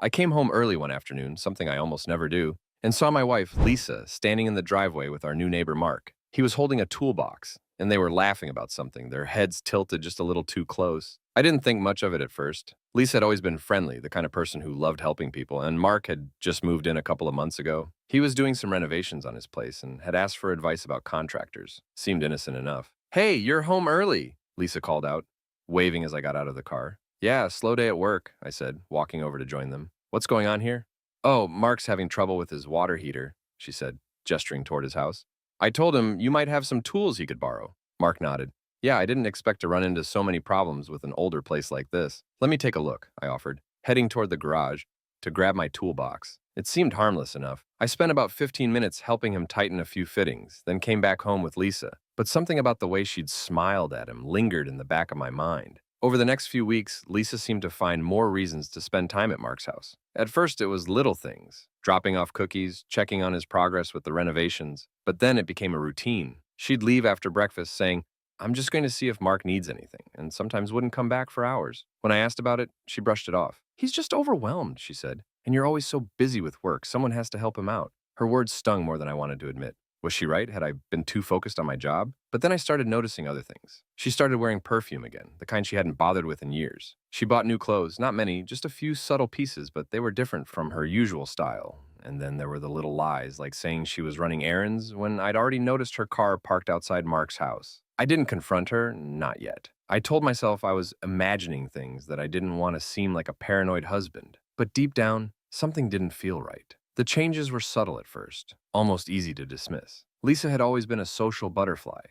I came home early one afternoon, something I almost never do, and saw my wife, Lisa, standing in the driveway with our new neighbor, Mark. He was holding a toolbox, and they were laughing about something, their heads tilted just a little too close. I didn't think much of it at first. Lisa had always been friendly, the kind of person who loved helping people, and Mark had just moved in a couple of months ago. He was doing some renovations on his place and had asked for advice about contractors. Seemed innocent enough. "Hey, you're home early," Lisa called out, waving as I got out of the car. "Yeah, slow day at work," I said, walking over to join them. "What's going on here?" "Oh, Mark's having trouble with his water heater," she said, gesturing toward his house. "I told him you might have some tools he could borrow." Mark nodded. "Yeah, I didn't expect to run into so many problems with an older place like this. Let me take a look," I offered, heading toward the garage to grab my toolbox. It seemed harmless enough. I spent about 15 minutes helping him tighten a few fittings, then came back home with Lisa. But something about the way she'd smiled at him lingered in the back of my mind. Over the next few weeks, Lisa seemed to find more reasons to spend time at Mark's house. At first, it was little things, dropping off cookies, checking on his progress with the renovations, but then it became a routine. She'd leave after breakfast saying, "I'm just going to see if Mark needs anything," and sometimes wouldn't come back for hours. When I asked about it, she brushed it off. "He's just overwhelmed," she said, "and you're always so busy with work, someone has to help him out." Her words stung more than I wanted to admit. Was she right? Had I been too focused on my job? But then I started noticing other things. She started wearing perfume again, the kind she hadn't bothered with in years. She bought new clothes, not many, just a few subtle pieces, but they were different from her usual style. And then there were the little lies, like saying she was running errands when I'd already noticed her car parked outside Mark's house. I didn't confront her, not yet. I told myself I was imagining things, that I didn't want to seem like a paranoid husband. But deep down, something didn't feel right. The changes were subtle at first, almost easy to dismiss. Lisa had always been a social butterfly,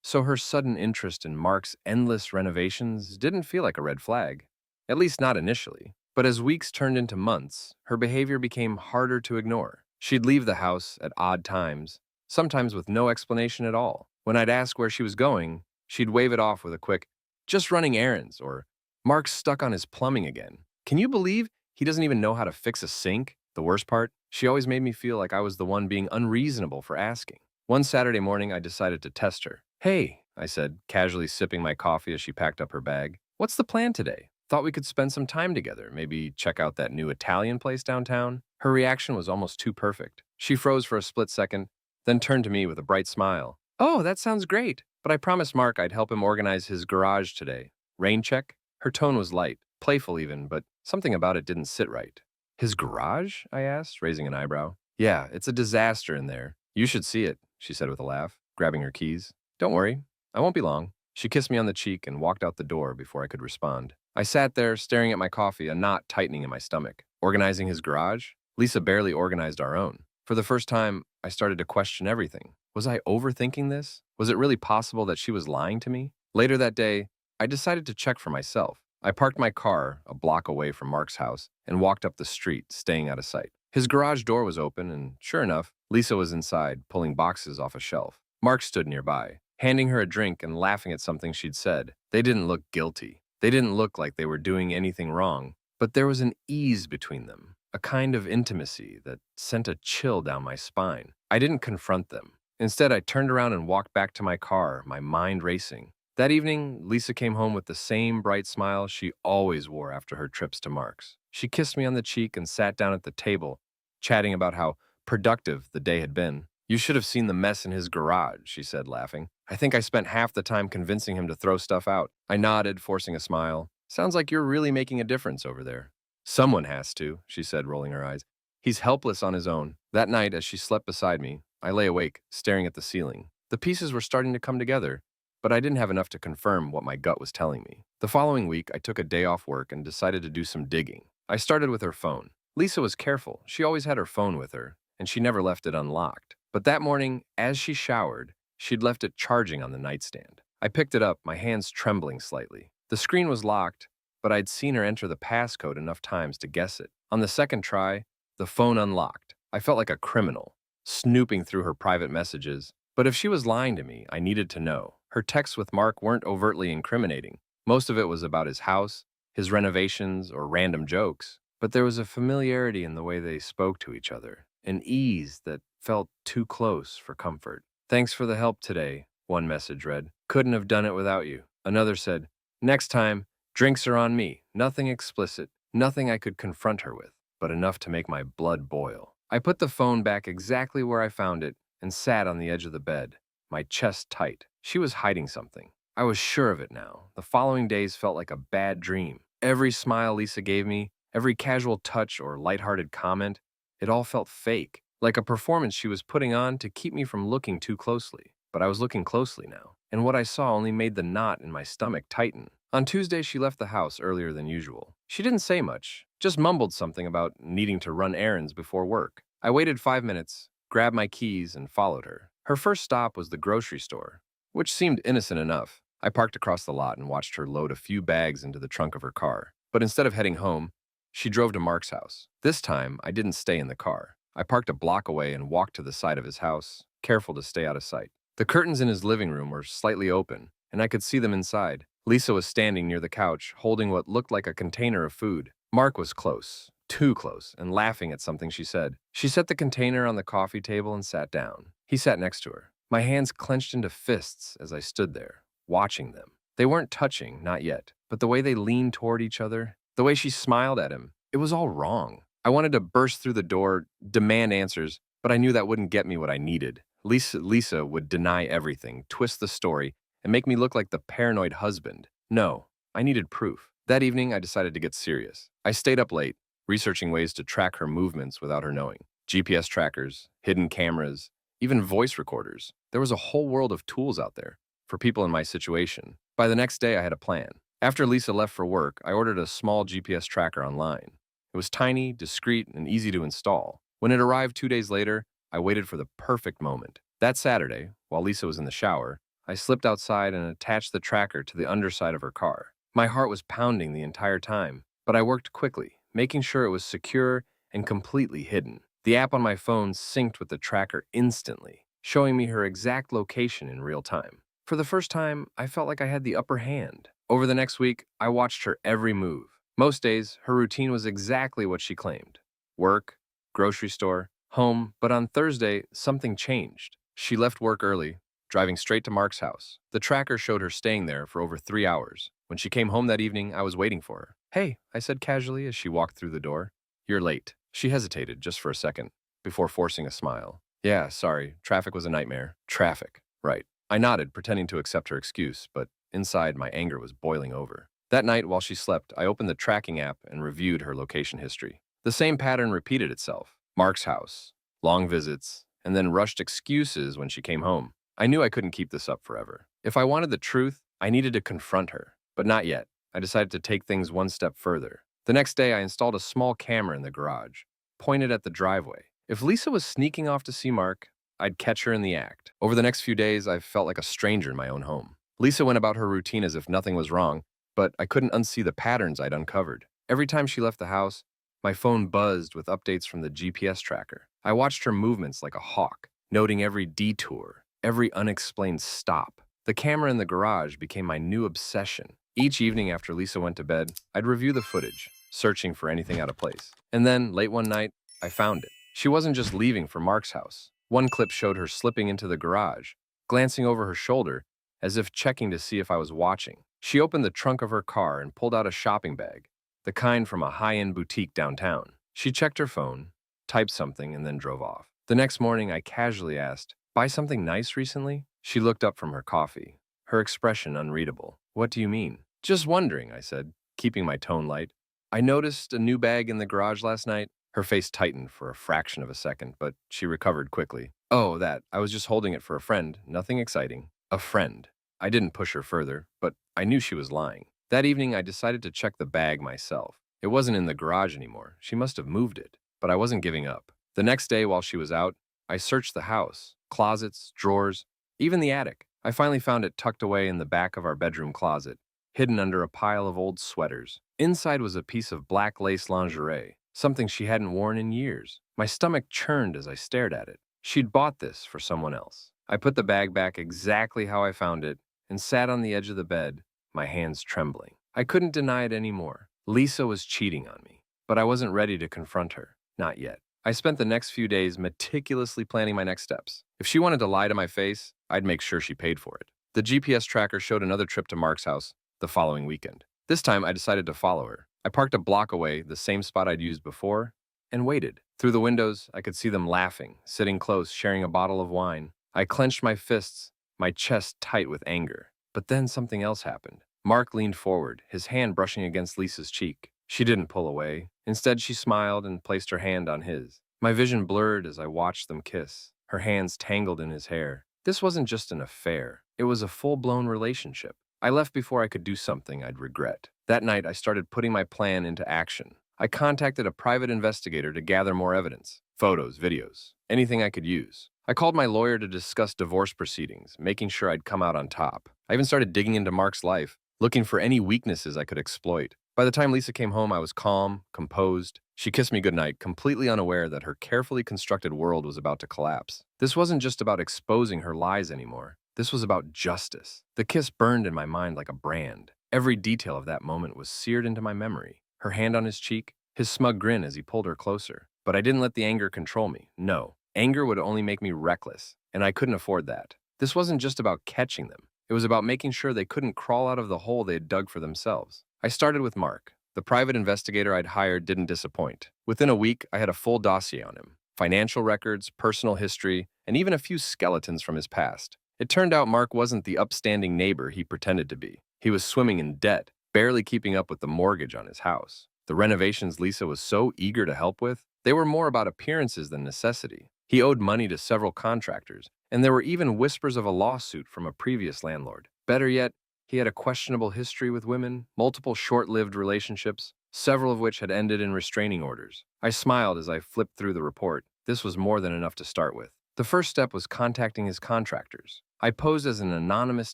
so her sudden interest in Mark's endless renovations didn't feel like a red flag, at least not initially. But as weeks turned into months, her behavior became harder to ignore. She'd leave the house at odd times, sometimes with no explanation at all. When I'd ask where she was going, she'd wave it off with a quick, "Just running errands," or "Mark's stuck on his plumbing again. Can you believe he doesn't even know how to fix a sink?" The worst part? She always made me feel like I was the one being unreasonable for asking. One Saturday morning, I decided to test her. "Hey," I said, casually sipping my coffee as she packed up her bag. "What's the plan today? Thought we could spend some time together, maybe check out that new Italian place downtown." Her reaction was almost too perfect. She froze for a split second, then turned to me with a bright smile. "Oh, that sounds great, but I promised Mark I'd help him organize his garage today. Rain check?" Her tone was light, playful even, but something about it didn't sit right. "His garage?" I asked, raising an eyebrow. "Yeah, it's a disaster in there. You should see it," she said with a laugh, grabbing her keys. "Don't worry, I won't be long." She kissed me on the cheek and walked out the door before I could respond. I sat there, staring at my coffee, a knot tightening in my stomach. Organizing his garage? Lisa barely organized our own. For the first time, I started to question everything. Was I overthinking this? Was it really possible that she was lying to me? Later that day, I decided to check for myself. I parked my car a block away from Mark's house and walked up the street, staying out of sight. His garage door was open, and sure enough, Lisa was inside, pulling boxes off a shelf. Mark stood nearby, handing her a drink and laughing at something she'd said. They didn't look guilty. They didn't look like they were doing anything wrong, but there was an ease between them, a kind of intimacy that sent a chill down my spine. I didn't confront them. Instead, I turned around and walked back to my car, my mind racing. That evening, Lisa came home with the same bright smile she always wore after her trips to Mark's. She kissed me on the cheek and sat down at the table, chatting about how productive the day had been. "You should have seen the mess in his garage," she said, laughing. "I think I spent half the time convincing him to throw stuff out." I nodded, forcing a smile. "Sounds like you're really making a difference over there." "Someone has to," she said, rolling her eyes. "He's helpless on his own." That night, as she slept beside me, I lay awake, staring at the ceiling. The pieces were starting to come together, but I didn't have enough to confirm what my gut was telling me. The following week, I took a day off work and decided to do some digging. I started with her phone. Lisa was careful. She always had her phone with her, and she never left it unlocked. But that morning, as she showered, she'd left it charging on the nightstand. I picked it up, my hands trembling slightly. The screen was locked, but I'd seen her enter the passcode enough times to guess it. On the second try, the phone unlocked. I felt like a criminal, snooping through her private messages. But if she was lying to me, I needed to know. Her texts with Mark weren't overtly incriminating. Most of it was about his house, his renovations, or random jokes. But there was a familiarity in the way they spoke to each other, an ease that felt too close for comfort. "Thanks for the help today," one message read. "Couldn't have done it without you." Another said, "Next time, drinks are on me." Nothing explicit, nothing I could confront her with. but enough to make my blood boil. I put the phone back exactly where I found it and sat on the edge of the bed, my chest tight. She was hiding something. I was sure of it now. The following days felt like a bad dream. Every smile Lisa gave me, every casual touch or lighthearted comment, it all felt fake, like a performance she was putting on to keep me from looking too closely. But I was looking closely now, and what I saw only made the knot in my stomach tighten. On Tuesday, she left the house earlier than usual. She didn't say much, just mumbled something about needing to run errands before work. I waited 5 minutes, grabbed my keys, and followed her. Her first stop was the grocery store, which seemed innocent enough. I parked across the lot and watched her load a few bags into the trunk of her car. But instead of heading home, she drove to Mark's house. This time, I didn't stay in the car. I parked a block away and walked to the side of his house, careful to stay out of sight. The curtains in his living room were slightly open, and I could see them inside. Lisa was standing near the couch, holding what looked like a container of food. Mark was close, too close, and laughing at something she said. She set the container on the coffee table and sat down. He sat next to her. My hands clenched into fists as I stood there, watching them. They weren't touching, not yet, but the way they leaned toward each other, the way she smiled at him, it was all wrong. I wanted to burst through the door, demand answers, but I knew that wouldn't get me what I needed. Lisa would deny everything, twist the story, and make me look like the paranoid husband. No, I needed proof. That evening, I decided to get serious. I stayed up late, researching ways to track her movements without her knowing. GPS trackers, hidden cameras, even voice recorders. There was a whole world of tools out there for people in my situation. By the next day, I had a plan. After Lisa left for work, I ordered a small GPS tracker online. It was tiny, discreet, and easy to install. When it arrived 2 days later, I waited for the perfect moment. That Saturday, while Lisa was in the shower, I slipped outside and attached the tracker to the underside of her car. My heart was pounding the entire time, but I worked quickly, making sure it was secure and completely hidden. The app on my phone synced with the tracker instantly, showing me her exact location in real time. For the first time, I felt like I had the upper hand. Over the next week, I watched her every move. Most days, her routine was exactly what she claimed. Work, grocery store, home, but on Thursday, something changed. She left work early, driving straight to Mark's house. The tracker showed her staying there for over 3 hours. When she came home that evening, I was waiting for her. "Hey," I said casually as she walked through the door. "You're late." She hesitated just for a second, before forcing a smile. "Yeah, sorry, traffic was a nightmare." Traffic, right. I nodded, pretending to accept her excuse, but inside my anger was boiling over. That night, while she slept, I opened the tracking app and reviewed her location history. The same pattern repeated itself. Mark's house, long visits, and then rushed excuses when she came home. I knew I couldn't keep this up forever. If I wanted the truth, I needed to confront her. But not yet. I decided to take things one step further. The next day, I installed a small camera in the garage, pointed at the driveway. If Lisa was sneaking off to see Mark, I'd catch her in the act. Over the next few days, I felt like a stranger in my own home. Lisa went about her routine as if nothing was wrong, but I couldn't unsee the patterns I'd uncovered. Every time she left the house, my phone buzzed with updates from the GPS tracker. I watched her movements like a hawk, noting every detour, every unexplained stop. The camera in the garage became my new obsession. Each evening after Lisa went to bed, I'd review the footage, searching for anything out of place. And then, late one night, I found it. She wasn't just leaving for Mark's house. One clip showed her slipping into the garage, glancing over her shoulder, as if checking to see if I was watching. She opened the trunk of her car and pulled out a shopping bag, the kind from a high-end boutique downtown. She checked her phone, typed something, and then drove off. The next morning, I casually asked, "Buy something nice recently?" She looked up from her coffee, her expression unreadable. "What do you mean?" "Just wondering," I said, keeping my tone light. "I noticed a new bag in the garage last night." Her face tightened for a fraction of a second, but she recovered quickly. "Oh, that. I was just holding it for a friend. Nothing exciting." A friend. I didn't push her further, but I knew she was lying. That evening, I decided to check the bag myself. It wasn't in the garage anymore. She must have moved it, but I wasn't giving up. The next day, while she was out, I searched the house, closets, drawers, even the attic. I finally found it tucked away in the back of our bedroom closet, hidden under a pile of old sweaters. Inside was a piece of black lace lingerie, something she hadn't worn in years. My stomach churned as I stared at it. She'd bought this for someone else. I put the bag back exactly how I found it and sat on the edge of the bed, my hands trembling. I couldn't deny it anymore. Lisa was cheating on me, but I wasn't ready to confront her. Not yet. I spent the next few days meticulously planning my next steps. If she wanted to lie to my face, I'd make sure she paid for it. The GPS tracker showed another trip to Mark's house the following weekend. This time, I decided to follow her. I parked a block away, the same spot I'd used before, and waited. Through the windows, I could see them laughing, sitting close, sharing a bottle of wine. I clenched my fists, my chest tight with anger. But then something else happened. Mark leaned forward, his hand brushing against Lisa's cheek. She didn't pull away. Instead, she smiled and placed her hand on his. My vision blurred as I watched them kiss, her hands tangled in his hair. This wasn't just an affair. It was a full-blown relationship. I left before I could do something I'd regret. That night, I started putting my plan into action. I contacted a private investigator to gather more evidence, photos, videos, anything I could use. I called my lawyer to discuss divorce proceedings, making sure I'd come out on top. I even started digging into Mark's life, looking for any weaknesses I could exploit. By the time Lisa came home, I was calm, composed. She kissed me goodnight, completely unaware that her carefully constructed world was about to collapse. This wasn't just about exposing her lies anymore. This was about justice. The kiss burned in my mind like a brand. Every detail of that moment was seared into my memory. Her hand on his cheek, his smug grin as he pulled her closer. But I didn't let the anger control me. No, anger would only make me reckless, and I couldn't afford that. This wasn't just about catching them. It was about making sure they couldn't crawl out of the hole they had dug for themselves. I started with Mark. The private investigator I'd hired didn't disappoint. Within a week, I had a full dossier on him. Financial records, personal history, and even a few skeletons from his past. It turned out Mark wasn't the upstanding neighbor he pretended to be. He was swimming in debt, barely keeping up with the mortgage on his house. The renovations Lisa was so eager to help with, they were more about appearances than necessity. He owed money to several contractors, and there were even whispers of a lawsuit from a previous landlord. Better yet, he had a questionable history with women, multiple short-lived relationships, several of which had ended in restraining orders. I smiled as I flipped through the report. This was more than enough to start with. The first step was contacting his contractors. I posed as an anonymous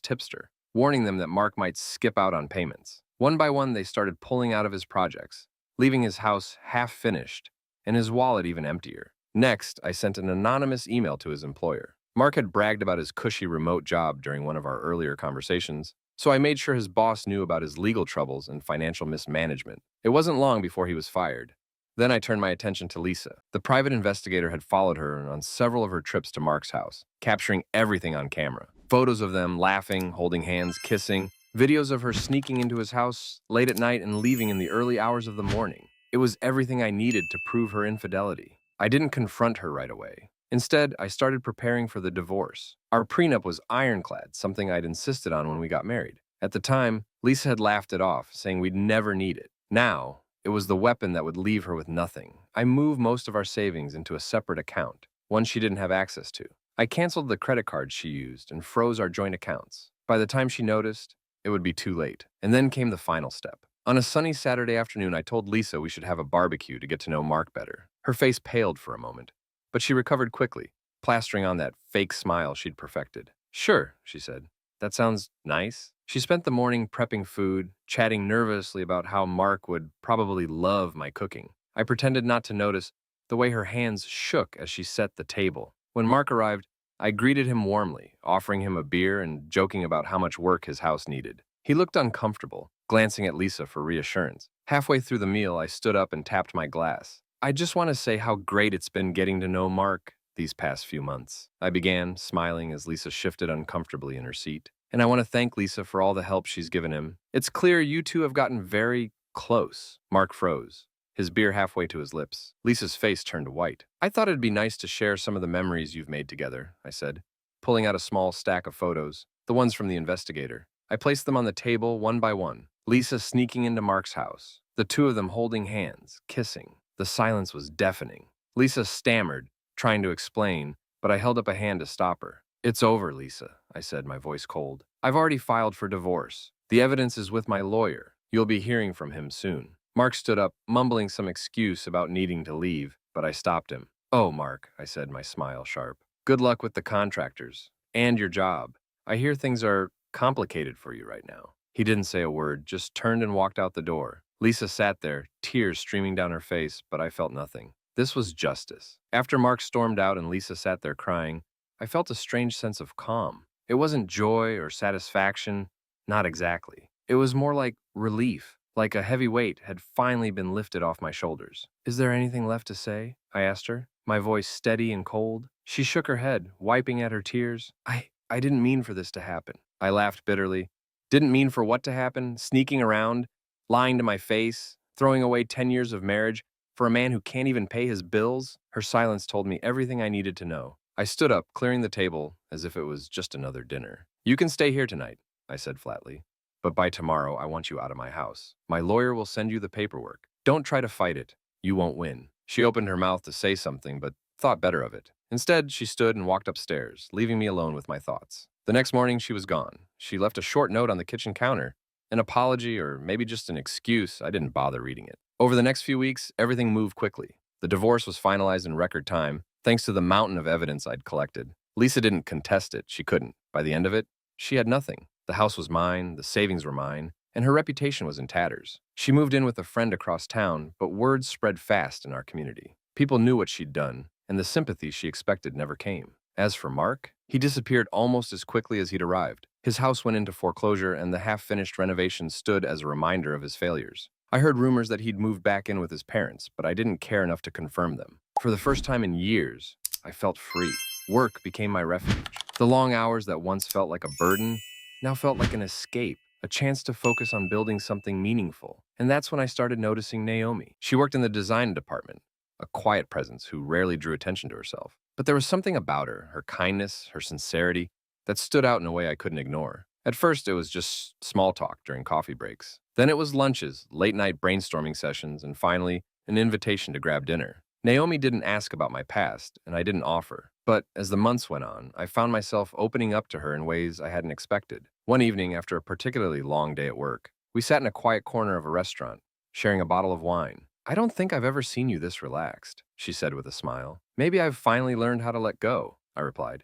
tipster, warning them that Mark might skip out on payments. One by one, they started pulling out of his projects, leaving his house half-finished and his wallet even emptier. Next, I sent an anonymous email to his employer. Mark had bragged about his cushy remote job during one of our earlier conversations, so I made sure his boss knew about his legal troubles and financial mismanagement. It wasn't long before he was fired. Then I turned my attention to Lisa. The private investigator had followed her on several of her trips to Mark's house, capturing everything on camera. Photos of them laughing, holding hands, kissing. Videos of her sneaking into his house late at night and leaving in the early hours of the morning. It was everything I needed to prove her infidelity. I didn't confront her right away. Instead, I started preparing for the divorce. Our prenup was ironclad, something I'd insisted on when we got married. At the time, Lisa had laughed it off, saying we'd never need it. Now, it was the weapon that would leave her with nothing. I moved most of our savings into a separate account, one she didn't have access to. I canceled the credit cards she used and froze our joint accounts. By the time she noticed, it would be too late. And then came the final step. On a sunny Saturday afternoon, I told Lisa we should have a barbecue to get to know Mark better. Her face paled for a moment, but she recovered quickly, plastering on that fake smile she'd perfected. "Sure," she said. "That sounds nice." She spent the morning prepping food, chatting nervously about how Mark would probably love my cooking. I pretended not to notice the way her hands shook as she set the table. When Mark arrived, I greeted him warmly, offering him a beer and joking about how much work his house needed. He looked uncomfortable, glancing at Lisa for reassurance. Halfway through the meal, I stood up and tapped my glass. "I just want to say how great it's been getting to know Mark these past few months," I began, smiling as Lisa shifted uncomfortably in her seat. "And I want to thank Lisa for all the help she's given him. It's clear you two have gotten very close." Mark froze, his beer halfway to his lips. Lisa's face turned white. "I thought it'd be nice to share some of the memories you've made together," I said, pulling out a small stack of photos, the ones from the investigator. I placed them on the table one by one. Lisa sneaking into Mark's house, the two of them holding hands, kissing. The silence was deafening. Lisa stammered, trying to explain, but I held up a hand to stop her. "It's over, Lisa," I said, my voice cold. "I've already filed for divorce. The evidence is with my lawyer. You'll be hearing from him soon." Mark stood up, mumbling some excuse about needing to leave, but I stopped him. "Oh, Mark," I said, my smile sharp. "Good luck with the contractors and your job. I hear things are complicated for you right now." He didn't say a word, just turned and walked out the door. Lisa sat there, tears streaming down her face, but I felt nothing. This was justice. After Mark stormed out and Lisa sat there crying, I felt a strange sense of calm. It wasn't joy or satisfaction, not exactly. It was more like relief, like a heavy weight had finally been lifted off my shoulders. "Is there anything left to say?" I asked her, my voice steady and cold. She shook her head, wiping at her tears. I didn't mean for this to happen." I laughed bitterly. "Didn't mean for what to happen? Sneaking around, lying to my face, throwing away 10 years of marriage? For a man who can't even pay his bills, her silence told me everything I needed to know. I stood up, clearing the table as if it was just another dinner. You can stay here tonight, I said flatly. But by tomorrow, I want you out of my house. My lawyer will send you the paperwork. Don't try to fight it. You won't win. She opened her mouth to say something, but thought better of it. Instead, she stood and walked upstairs, leaving me alone with my thoughts. The next morning, she was gone. She left a short note on the kitchen counter, an apology or maybe just an excuse. I didn't bother reading it. Over the next few weeks, everything moved quickly. The divorce was finalized in record time, thanks to the mountain of evidence I'd collected. Lisa didn't contest it. She couldn't. By the end of it, she had nothing. The house was mine, the savings were mine, and her reputation was in tatters. She moved in with a friend across town, but word spread fast in our community. People knew what she'd done, and the sympathy she expected never came. As for Mark, he disappeared almost as quickly as he'd arrived. His house went into foreclosure, and the half-finished renovation stood as a reminder of his failures. I heard rumors that he'd moved back in with his parents, but I didn't care enough to confirm them. For the first time in years, I felt free. Work became my refuge. The long hours that once felt like a burden now felt like an escape, a chance to focus on building something meaningful. And that's when I started noticing Naomi. She worked in the design department, a quiet presence who rarely drew attention to herself. But there was something about her kindness, her sincerity, that stood out in a way I couldn't ignore. At first, it was just small talk during coffee breaks. Then it was lunches, late-night brainstorming sessions, and finally, an invitation to grab dinner. Naomi didn't ask about my past, and I didn't offer. But as the months went on, I found myself opening up to her in ways I hadn't expected. One evening, after a particularly long day at work, we sat in a quiet corner of a restaurant, sharing a bottle of wine. I don't think I've ever seen you this relaxed, she said with a smile. Maybe I've finally learned how to let go, I replied.